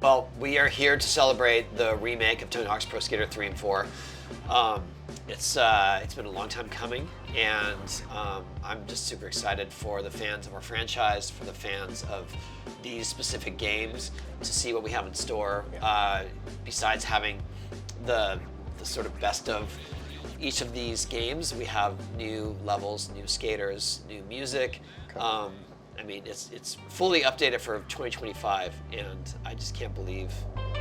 Well, we are here to celebrate the remake of Tony Hawk's Pro Skater 3 and 4. It's been a long time coming, and I'm just super excited for the fans of our franchise, for the fans of these specific games, to see what we have in store. Besides having the sort of best of each of these games, we have new levels, new skaters, new music. I mean, it's fully updated for 2025, and I just can't believe,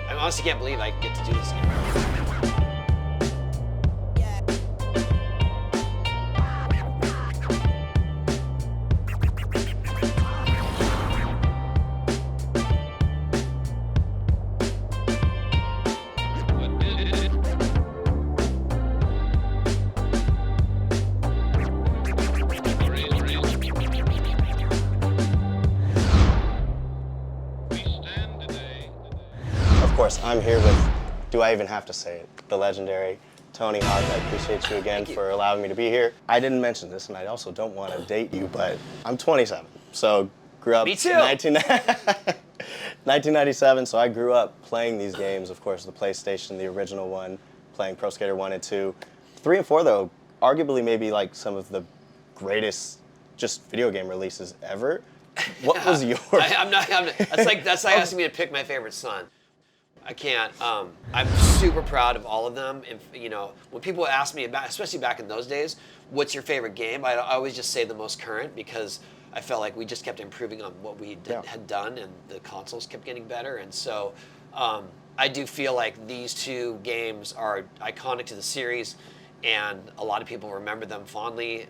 I honestly can't believe I get to do this again. Of course, I'm here with, do I even have to say it, the legendary Tony Hawk. I appreciate you again for allowing me to be here. I didn't mention this, and I also don't want to date you, but I'm 27, so grew up Me too. 1997, so I grew up playing these games, of course, the PlayStation, the original one, playing Pro Skater 1 and 2. 3 and 4, though, arguably maybe like some of the greatest just video game releases ever. What was yours? That's like asking me to pick my favorite son. I can't. I'm super proud of all of them. And, you know, when people ask me about, especially back in those days, what's your favorite game? I always just say the most current, because I felt like we just kept improving on what we had done, and the consoles kept getting better. And so I do feel like these two games are iconic to the series, and a lot of people remember them fondly.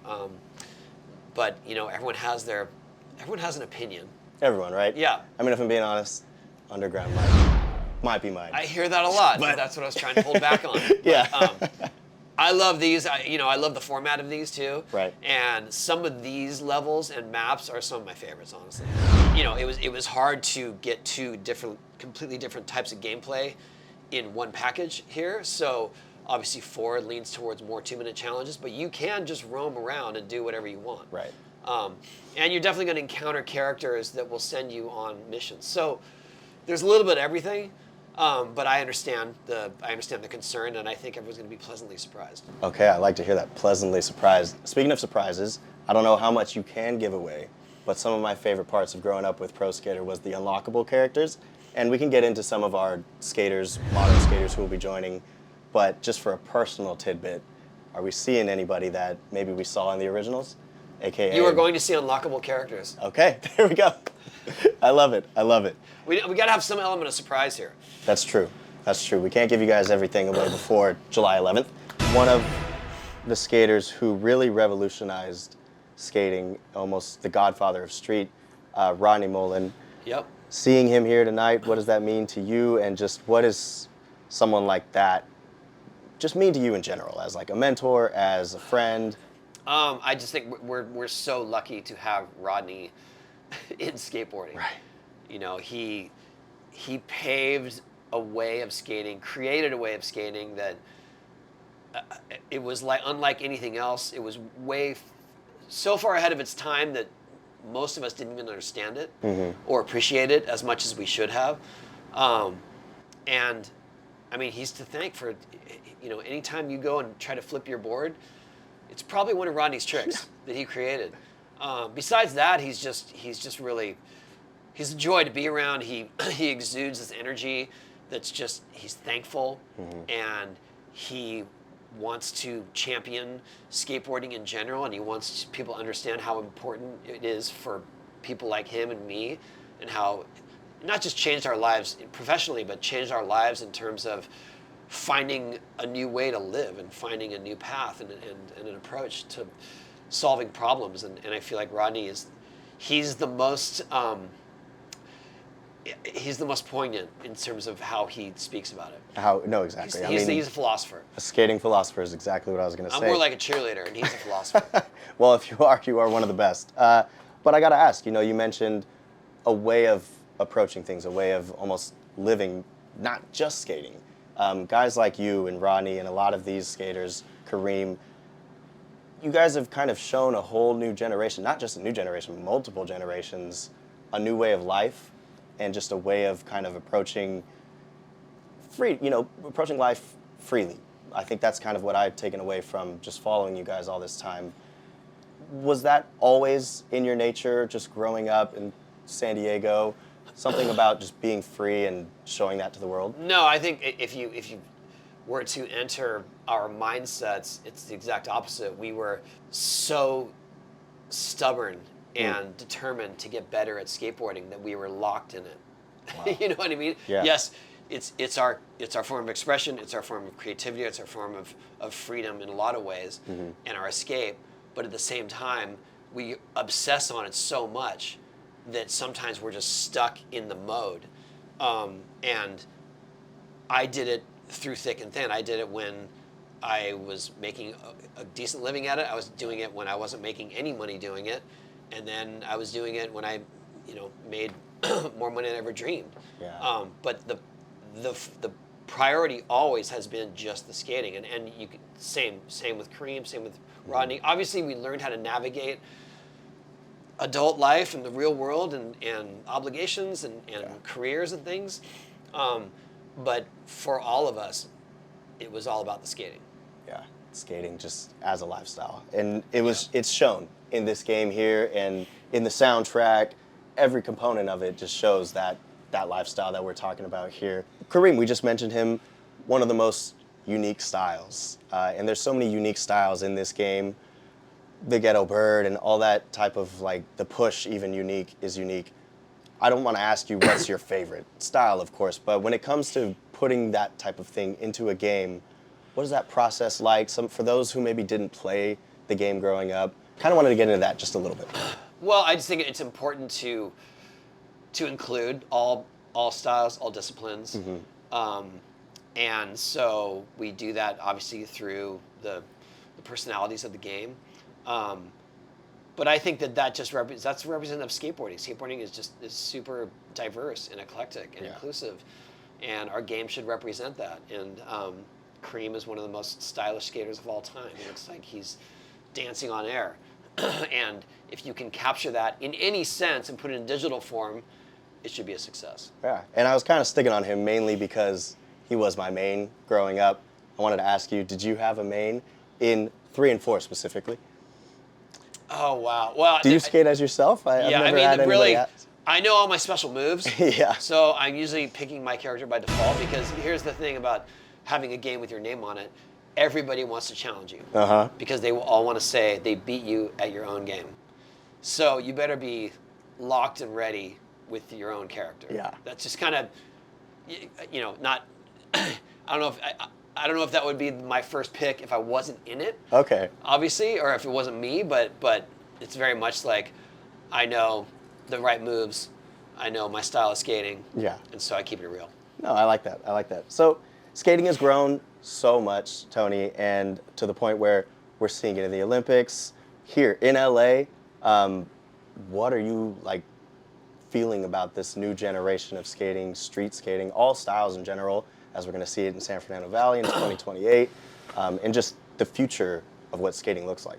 But you know, everyone has an opinion. Everyone, right? Yeah. I mean, if I'm being honest, Underground might be mine. I hear that a lot, but that's what I was trying to hold back on. Yeah. But, I love these. I love the format of these too. Right. And some of these levels and maps are some of my favorites, honestly. You know, it was hard to get two completely different types of gameplay in one package here. So obviously 4 leans towards more 2-minute challenges, but you can just roam around and do whatever you want. Right. And you're definitely going to encounter characters that will send you on missions. So there's a little bit of everything. But I understand the concern, and I think everyone's going to be pleasantly surprised. Okay, I like to hear that, pleasantly surprised. Speaking of surprises, I don't know how much you can give away, but some of my favorite parts of growing up with Pro Skater was the unlockable characters, and we can get into some of our skaters, modern skaters who will be joining, but just for a personal tidbit, are we seeing anybody that maybe we saw in the originals? AKA... You are going to see unlockable characters. Okay, there we go. I love it. I love it. We got to have some element of surprise here. That's true. That's true. We can't give you guys everything away before July 11th. One of the skaters who really revolutionized skating, almost the godfather of street, Rodney Mullen. Yep. Seeing him here tonight, what does that mean to you? And just what is someone like that just mean to you in general, as like a mentor, as a friend? I just think we're so lucky to have Rodney in skateboarding. Right. You know, he paved a way of skating, created a way of skating that it was like unlike anything else. It was so far ahead of its time that most of us didn't even understand it or appreciate it as much as we should have. And I mean, he's to thank for, you know, anytime you go and try to flip your board, it's probably one of Rodney's tricks that he created. Besides that, he's just really, he's a joy to be around. He exudes this energy that's just, he's thankful, and he wants to champion skateboarding in general, and he wants people to understand how important it is for people like him and me, and how it not just changed our lives professionally, but changed our lives in terms of finding a new way to live and finding a new path and an approach to solving problems. And I feel like Rodney he's the most poignant in terms of how he speaks about it. No, exactly. He's a philosopher. A skating philosopher is exactly what I was going to say. I'm more like a cheerleader, and he's a philosopher. Well, if you are one of the best. But I got to ask, you know, you mentioned a way of approaching things, a way of almost living, not just skating. Guys like you and Rodney and a lot of these skaters, Kareem, you guys have kind of shown a whole new generation, not just a new generation, multiple generations, a new way of life. and just a way of kind of approaching approaching life freely. I think that's kind of what I've taken away from just following you guys all this time. Was that always in your nature, just growing up in San Diego? Something about just being free and showing that to the world? No, I think if you were to enter our mindsets, it's the exact opposite. We were so stubborn and determined to get better at skateboarding that we were locked in it. Wow. You know what I mean? Yeah. Yes, it's our form of expression, it's our form of creativity, it's our form of freedom in a lot of ways, and our escape. But at the same time, we obsess on it so much that sometimes we're just stuck in the mode. And I did it through thick and thin. I did it when I was making a decent living at it. I was doing it when I wasn't making any money doing it. And then I was doing it when I, made more money than I ever dreamed. Yeah. But the priority always has been just the skating. And you could, same with Kareem, same with Rodney. Obviously, we learned how to navigate adult life and the real world and obligations and careers and things. But for all of us, it was all about the skating. Yeah, skating just as a lifestyle. And it's shown in this game here and in the soundtrack. Every component of it just shows that lifestyle that we're talking about here. Kareem, we just mentioned him, one of the most unique styles. And there's so many unique styles in this game. The ghetto bird and all that type of the push even is unique. I don't want to ask you what's your favorite style, of course, but when it comes to putting that type of thing into a game, what is that process like? For those who maybe didn't play the game growing up, kind of wanted to get into that just a little bit. Well, I just think it's important to include all styles, all disciplines. And so we do that obviously through the personalities of the game. But I think that's representative of skateboarding. Skateboarding is super diverse and eclectic and inclusive, and our game should represent that. And Kareem is one of the most stylish skaters of all time. It looks like he's dancing on air. And if you can capture that in any sense and put it in digital form, it should be a success. Yeah, and I was kind of sticking on him mainly because he was my main growing up. I wanted to ask you, did you have a main in 3 and 4 specifically? Oh, wow. Well, do you skate as yourself? I've never had anybody ask. I know all my special moves. Yeah. So I'm usually picking my character by default because here's the thing about having a game with your name on it. Everybody wants to challenge you because they will all want to say they beat you at your own game. So you better be locked and ready with your own character. Yeah. That's just kind of, not. I don't know if that would be my first pick if I wasn't in it. Okay. Obviously, or if it wasn't me, but it's very much like I know the right moves, I know my style of skating. Yeah. And so I keep it real. No, I like that. So skating has grown so much, Tony, and to the point where we're seeing it in the Olympics here in LA. What are you feeling about this new generation of skating, street skating, all styles in general, as we're going to see it in San Fernando Valley in 2028, and just the future of what skating looks like?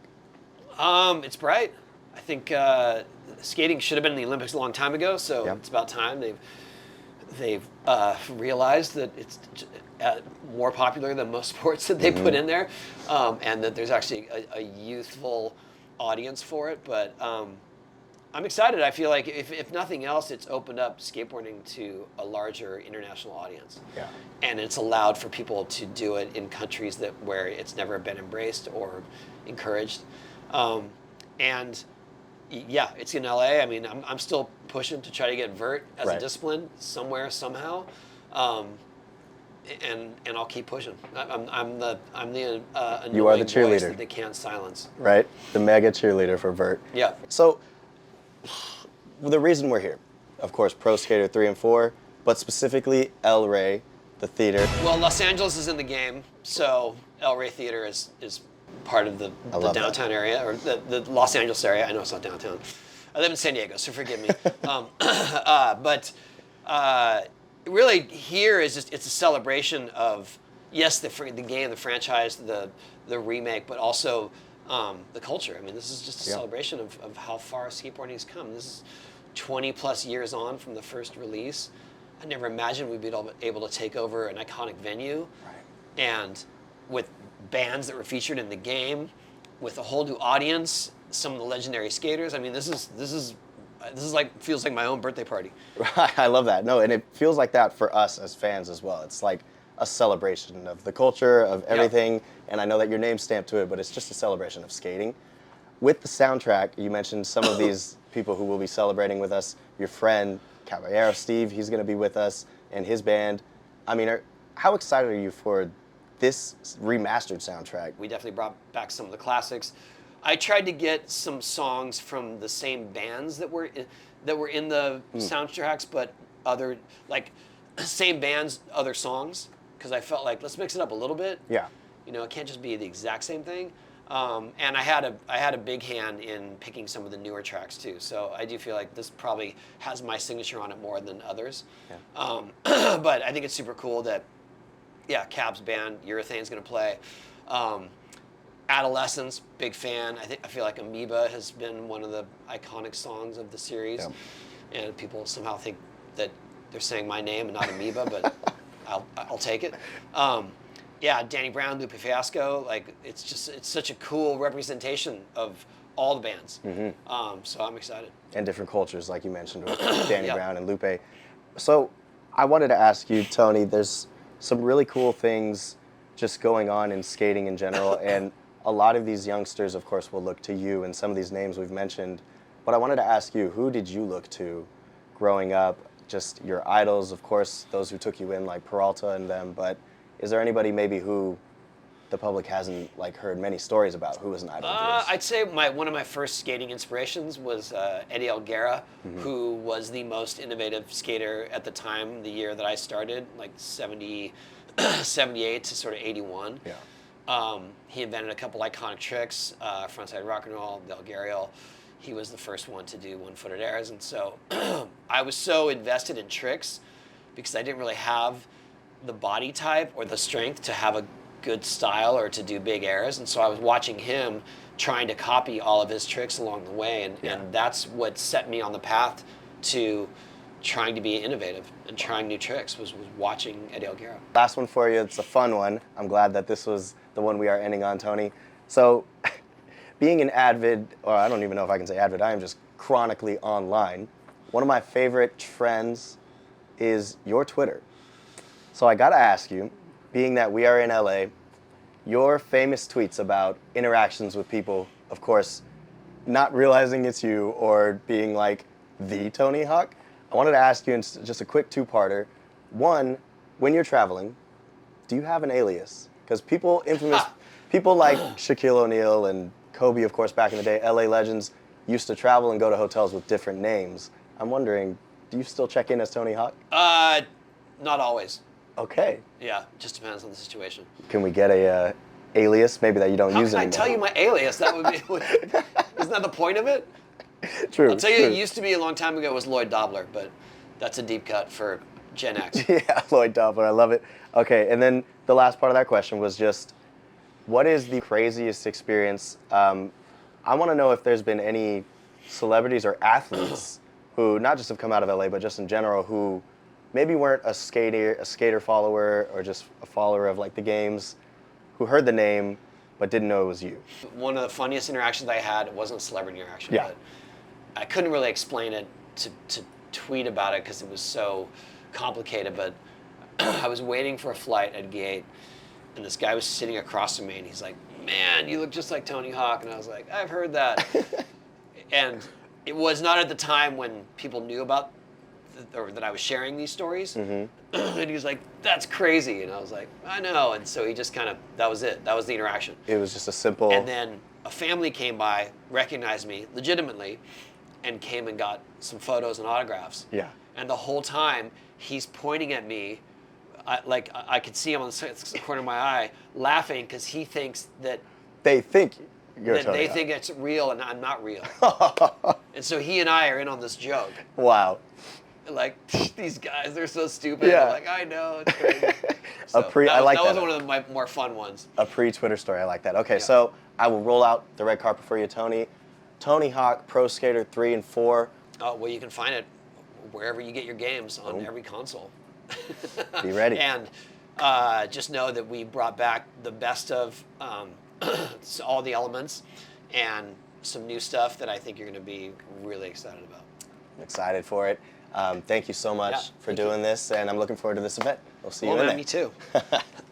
It's bright. I think skating should have been in the Olympics a long time ago, so it's about time they've realized that it's more popular than most sports that they put in there, and that there's actually a youthful audience for it. But I'm excited. I feel like if nothing else, it's opened up skateboarding to a larger international audience. Yeah. And it's allowed for people to do it in countries where it's never been embraced or encouraged. And yeah, it's in LA. I mean, I'm still pushing to try to get Vert as a discipline somewhere, somehow. And I'll keep pushing. I'm the you are the voice cheerleader that they can't silence. Right, the mega cheerleader for Vert. Yeah. So the reason we're here, of course, Pro Skater 3 and 4, but specifically El Rey, the theater. Well, Los Angeles is in the game, so El Rey Theater is part of the downtown area, or the Los Angeles area. I know it's not downtown. I live in San Diego, so forgive me. But really, here is it's a celebration of, yes, the game, the franchise, the remake, but also the culture. I mean, this is just a celebration of how far skateboarding has come. This is 20 plus years on from the first release, I never imagined we'd be able to take over an iconic venue, and with bands that were featured in the game, with a whole new audience, some of the legendary skaters. I mean, this is like, feels like my own birthday party. I love that. No, and it feels like that for us as fans as well. It's like a celebration of the culture, of everything, and I know that your name's stamped to it, but it's just a celebration of skating. With the soundtrack, you mentioned some of these people who will be celebrating with us. Your friend, Caballero Steve, he's going to be with us, and his band. I mean, how excited are you for this remastered soundtrack? We definitely brought back some of the classics. I tried to get some songs from the same bands that were in the soundtracks, but other, like, same bands, other songs, because I felt like, let's mix it up a little bit. Yeah. You know, it can't just be the exact same thing. And I had a big hand in picking some of the newer tracks too. So I do feel like this probably has my signature on it more than others. Yeah. But I think it's super cool that, Cab's band, Urethane's going to play. Adolescence, big fan. I feel like Amoeba has been one of the iconic songs of the series. Yeah. And people somehow think that they're saying my name and not Amoeba, but I'll take it. Danny Brown, Lupe Fiasco, like it's such a cool representation of all the bands. So I'm excited. And different cultures, like you mentioned, with Danny Brown and Lupe. So I wanted to ask you, Tony, there's some really cool things just going on in skating in general, and a lot of these youngsters, of course, will look to you and some of these names we've mentioned. But I wanted to ask you, who did you look to growing up? Just your idols, of course, those who took you in, like Peralta and them, but is there anybody maybe who the public hasn't heard many stories about, who was an idol of yours? I'd say one of my first skating inspirations was Eddie Alguera, who was the most innovative skater at the time, the year that I started, like 78 to sort of 81. Yeah. He invented a couple iconic tricks, frontside rock and roll, the Algarial. He was the first one to do one-footed airs, and so I was so invested in tricks because I didn't really have the body type or the strength to have a good style or to do big airs, and so I was watching him trying to copy all of his tricks along the way, and that's what set me on the path to trying to be innovative and trying new tricks, was watching Eddie Alguera. Last one for you, it's a fun one. I'm glad that this was the one we are ending on, Tony. So being an avid, or I don't even know if I can say avid, I am just chronically online, one of my favorite trends is your Twitter. So I gotta ask you, being that we are in LA, your famous tweets about interactions with people, of course, not realizing it's you or being like the Tony Hawk, I wanted to ask you in just a quick two-parter. One, when you're traveling, do you have an alias? Because people like Shaquille O'Neal and Kobe, of course, back in the day, LA legends, used to travel and go to hotels with different names. I'm wondering, do you still check in as Tony Hawk? Not always. Okay. Yeah, just depends on the situation. Can we get a alias, maybe that you don't use anymore? How can I tell you my alias? That would be, isn't that the point of it? True. I'll tell you, it used to be a long time ago, it was Lloyd Dobler, but that's a deep cut for Gen X. Yeah, Lloyd Dobler, I love it. Okay, and then the last part of that question was just, what is the craziest experience? I want to know if there's been any celebrities or athletes who not just have come out of LA, but just in general, who maybe weren't a skater follower or just a follower of the games, who heard the name but didn't know it was you. One of the funniest interactions I had, it wasn't a celebrity interaction, Yeah. but I couldn't really explain it to tweet about it because it was so complicated, but I was waiting for a flight at gate, and this guy was sitting across from me, and he's like, "Man, you look just like Tony Hawk," and I was like, "I've heard that." And it was not at the time when people knew about or that I was sharing these stories. And he was like, "That's crazy," and I was like, "I know." And so he just kind of, that was it. That was the interaction. It was just a simple... And then a family came by, recognized me legitimately, and came and got some photos and autographs. Yeah. And the whole time, he's pointing at me, I could see him on the corner of my eye, laughing because he thinks that They think you're that Tony they Hawk. think it's real and I'm not real. And so he and I are in on this joke. Wow. Like, these guys, they're so stupid. Yeah. I'm like, I know, it's crazy. So I like that that. was one of my more fun ones. A pre-Twitter story, I like that. Okay, Yeah. so I will roll out the red carpet for you, Tony. Tony Hawk, Pro Skater 3 and 4. Oh, well, you can find it wherever you get your games on Oh. every console. Be ready. And just know that we brought back the best of all the elements and some new stuff that I think you're going to be really excited about. I'm excited for it. Thank you so much Yeah, for thank you. doing this, and I'm looking forward to this event. We'll see you Well, in man, there. me too.